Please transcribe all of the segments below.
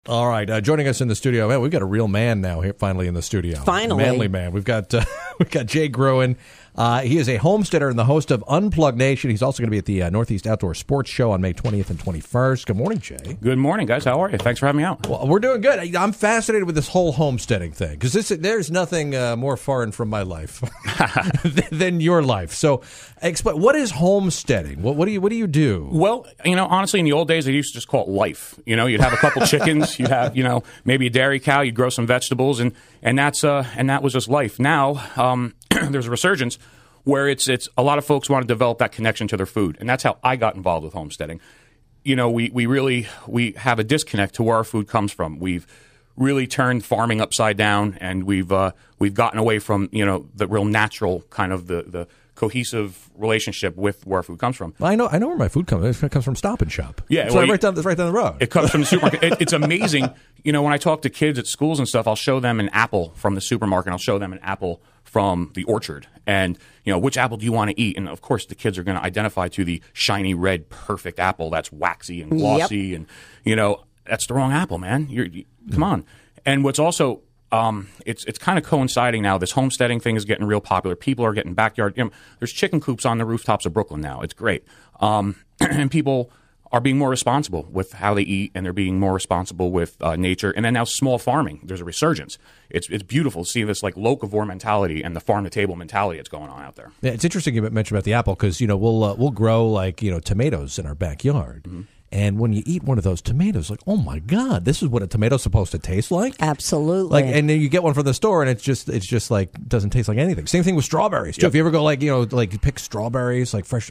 All right, joining us in the studio, man, we've got a real man now here, finally in the studio. Finally. Manly man. We've got Jay Gruen. He is a homesteader and the host of Unplugged Nation. He's also going to be at the Northeast Outdoor Sports Show on May 20th and 21st. Good morning, Jay. Good morning, guys. How are you? Thanks for having me out. Well, we're doing good. I'm fascinated with this whole homesteading thing because there's nothing more foreign from my life than your life. So, explain, what is homesteading? What do you do? Well, honestly, in the old days, they used to just call it life. You'd have a couple chickens, you'd have, maybe a dairy cow, you'd grow some vegetables, and that was just life. Now, there's a resurgence where it's a lot of folks want to develop that connection to their food, and that's how I got involved with homesteading. We have a disconnect to where our food comes from. We've really turned farming upside down, and we've gotten away from the real natural kind of the cohesive relationship with where our food comes from. Well, I know where my food comes. It comes from Stop and Shop. Yeah, it's right down the road. It comes from the supermarket. It's amazing. When I talk to kids at schools and stuff, I'll show them an apple from the supermarket, and I'll show them an apple from the orchard, and which apple do you want to eat? And of course, the kids are going to identify to the shiny red, perfect apple that's waxy and glossy, and that's the wrong apple, man. Come on. And what's also it's kind of coinciding now. This homesteading thing is getting real popular. People are getting backyard. There's chicken coops on the rooftops of Brooklyn now. It's great, and people are being more responsible with how they eat, and they're being more responsible with nature. And then now small farming, there's a resurgence. It's beautiful to see this like locavore mentality and the farm to table mentality that's going on out there. Yeah, it's interesting you mentioned about the apple because we'll grow like tomatoes in our backyard. Mm-hmm. And when you eat one of those tomatoes, like, oh my God, this is what a tomato's supposed to taste like. Absolutely. And then you get one from the store, and it's just like doesn't taste like anything. Same thing with strawberries too. Yep. If you ever go like pick strawberries like fresh,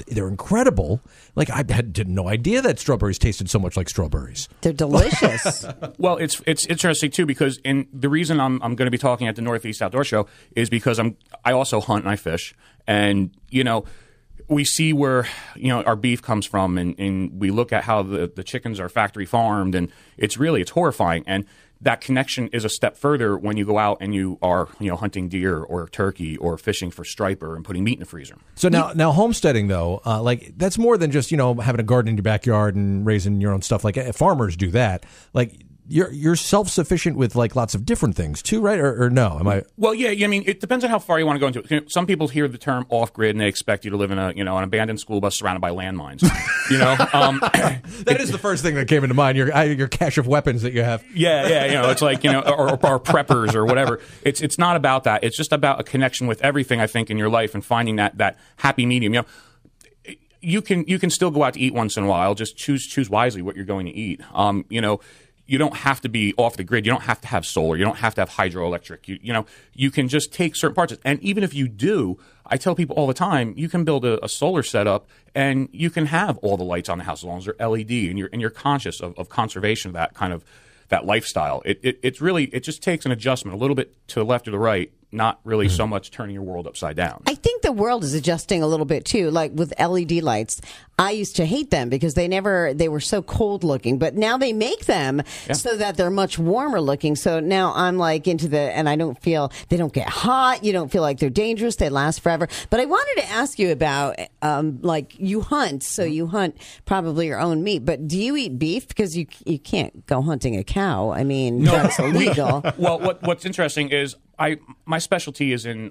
they're incredible. Like I had no idea that strawberries tasted so much like strawberries. They're delicious. Well, it's interesting too because the reason I'm going to be talking at the Northeast Outdoor Show is because I also hunt and I fish, and we see where our beef comes from, and we look at how the chickens are factory farmed, and it's horrifying. And that connection is a step further when you go out and you are hunting deer or turkey or fishing for striper and putting meat in the freezer. So now homesteading though, that's more than just having a garden in your backyard and raising your own stuff. Like farmers do that. Like you're self-sufficient with like lots of different things too, right? Or no? Am I? Well, yeah. I mean, it depends on how far you want to go into it. Some people hear the term off-grid and they expect you to live in an abandoned school bus surrounded by landmines. That is the first thing that came into mind. Your cache of weapons that you have. Yeah. It's like or preppers or whatever. It's not about that. It's just about a connection with everything I think in your life and finding that happy medium. You can still go out to eat once in a while. Just choose wisely what you're going to eat. You don't have to be off the grid. You don't have to have solar. You don't have to have hydroelectric. You can just take certain parts. And even if you do, I tell people all the time, you can build a solar setup and you can have all the lights on the house as long as they're LED and you're conscious of conservation of that kind of that lifestyle. It just takes an adjustment a little bit to the left or the right, not really so much turning your world upside down. I think the world is adjusting a little bit too. Like with LED lights, I used to hate them because they were so cold looking, but now they make them so that they're much warmer looking. So now I'm like and I don't feel, they don't get hot. You don't feel like they're dangerous. They last forever. But I wanted to ask you about, you hunt, so you hunt probably your own meat, but do you eat beef? Because you can't go hunting a cow. I mean, that's illegal. Well, what's interesting is my specialty is in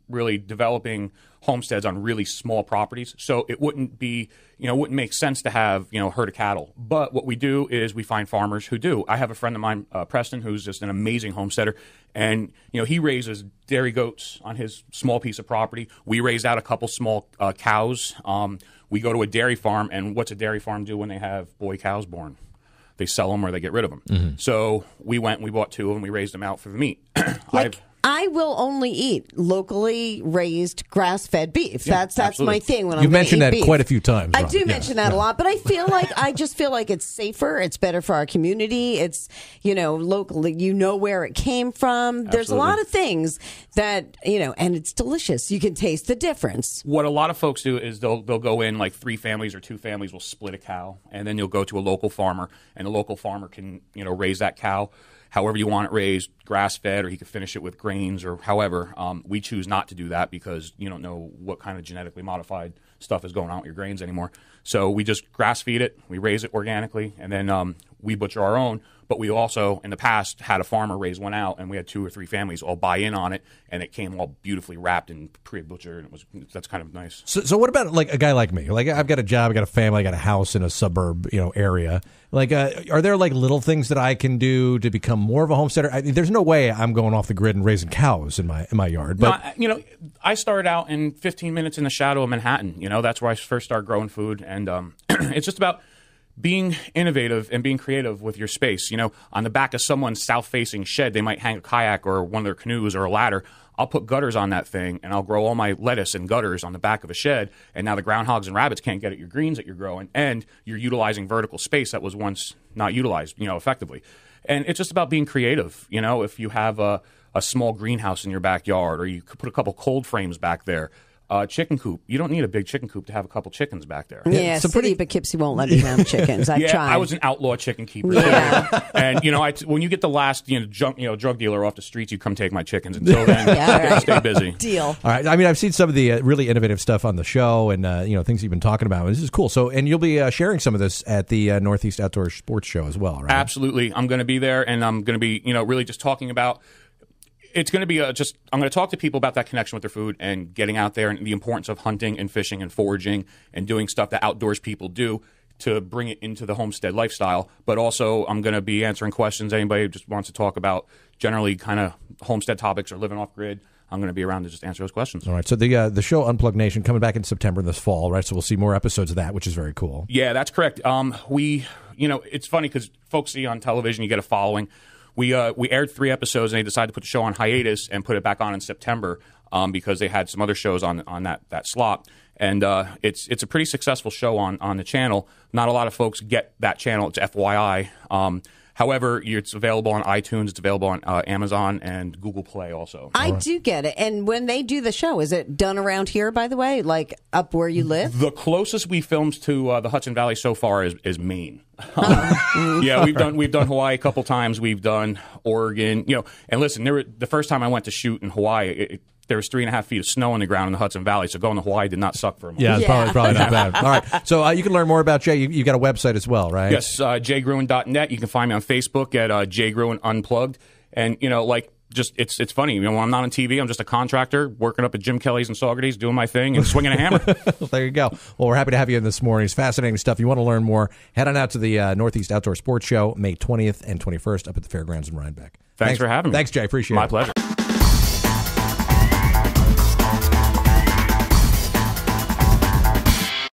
really developing homesteads on really small properties. So it wouldn't make sense to have, a herd of cattle. But what we do is we find farmers who do. I have a friend of mine, Preston, who's just an amazing homesteader. And, he raises dairy goats on his small piece of property. We raised out a couple small cows. We go to a dairy farm. And what's a dairy farm do when they have boy cows born? They sell them or they get rid of them. Mm-hmm. So we went and we bought two of them. We raised them out for the meat. I will only eat locally raised grass-fed beef. Yeah, that's my thing when I'm going to eat beef. You mentioned that quite a few times. I do mention that a lot, but I just feel like it's safer. It's better for our community. It's, locally, where it came from. There's a lot of things that, and it's delicious. You can taste the difference. What a lot of folks do is they'll go in, like 3 families or 2 families will split a cow, and then you'll go to a local farmer, and the local farmer can, raise that cow however you want it raised, grass-fed, or he could finish it with grains or however. We choose not to do that because you don't know what kind of genetically modified stuff is going on with your grains anymore. So we just grass-feed it, we raise it organically, and then we butcher our own, but we also, in the past, had a farmer raise one out, and we had 2 or 3 families all buy in on it, and it came all beautifully wrapped and pre-butchered, and that's kind of nice. So what about like a guy like me? Like I've got a job, I got a family, I got a house in a suburb, area. Like, are there like little things that I can do to become more of a homesteader? There's no way I'm going off the grid and raising cows in my yard. But no, I started out in 15 minutes in the shadow of Manhattan. That's where I first started growing food, and it's just about being innovative and being creative with your space. On the back of someone's south-facing shed, they might hang a kayak or one of their canoes or a ladder. I'll put gutters on that thing, and I'll grow all my lettuce in gutters on the back of a shed, and now the groundhogs and rabbits can't get at your greens that you're growing, and you're utilizing vertical space that was once not utilized, effectively. And it's just about being creative. If you have a small greenhouse in your backyard, or you could put a couple cold frames back there, chicken coop. You don't need a big chicken coop to have a couple chickens back there. Yeah, City Poughkeepsie won't let me have chickens. I've tried. I was an outlaw chicken keeper. Yeah. And when you get the last drug dealer off the streets, you come take my chickens. Until then, stay busy. Deal. All right. I mean, I've seen some of the really innovative stuff on the show, and things you've been talking about. This is cool. So, and you'll be sharing some of this at the Northeast Outdoor Sports Show as well, right? Absolutely. I'm going to be there, and I'm going to be really just talking about. It's going to be I'm going to talk to people about that connection with their food and getting out there and the importance of hunting and fishing and foraging and doing stuff that outdoors people do to bring it into the homestead lifestyle. But also I'm going to be answering questions. Anybody who just wants to talk about generally kind of homestead topics or living off grid, I'm going to be around to just answer those questions. All right. So the show Unplugged Nation coming back in September this fall, right? So we'll see more episodes of that, which is very cool. Yeah, that's correct. It's funny because folks see on television, you get a following. We aired 3 episodes, and they decided to put the show on hiatus and put it back on in September because they had some other shows on that slot. And it's a pretty successful show on the channel. Not a lot of folks get that channel. It's FYI. However, it's available on iTunes. It's available on Amazon and Google Play also. I do get it. And when they do the show, is it done around here, by the way, like up where you live? The closest we filmed to the Hudson Valley so far is Maine. Yeah, we've done Hawaii a couple times. We've done Oregon. And listen, the first time I went to shoot in Hawaii, there was 3.5 feet of snow on the ground in the Hudson Valley, so going to Hawaii did not suck for a moment. Yeah, it's probably not bad. All right, so you can learn more about Jay. You've got a website as well, right? Yes, jgruen.net. You can find me on Facebook at jgruen Unplugged. And, it's funny. When I'm not on TV, I'm just a contractor working up at Jim Kelly's and Saugerties, doing my thing and swinging a hammer. Well, there you go. Well, we're happy to have you in this morning. It's fascinating stuff. You want to learn more, head on out to the Northeast Outdoor Sports Show, May 20th and 21st up at the Fairgrounds in Rhinebeck. Thanks for having me. Thanks, Jay. Appreciate it. My pleasure.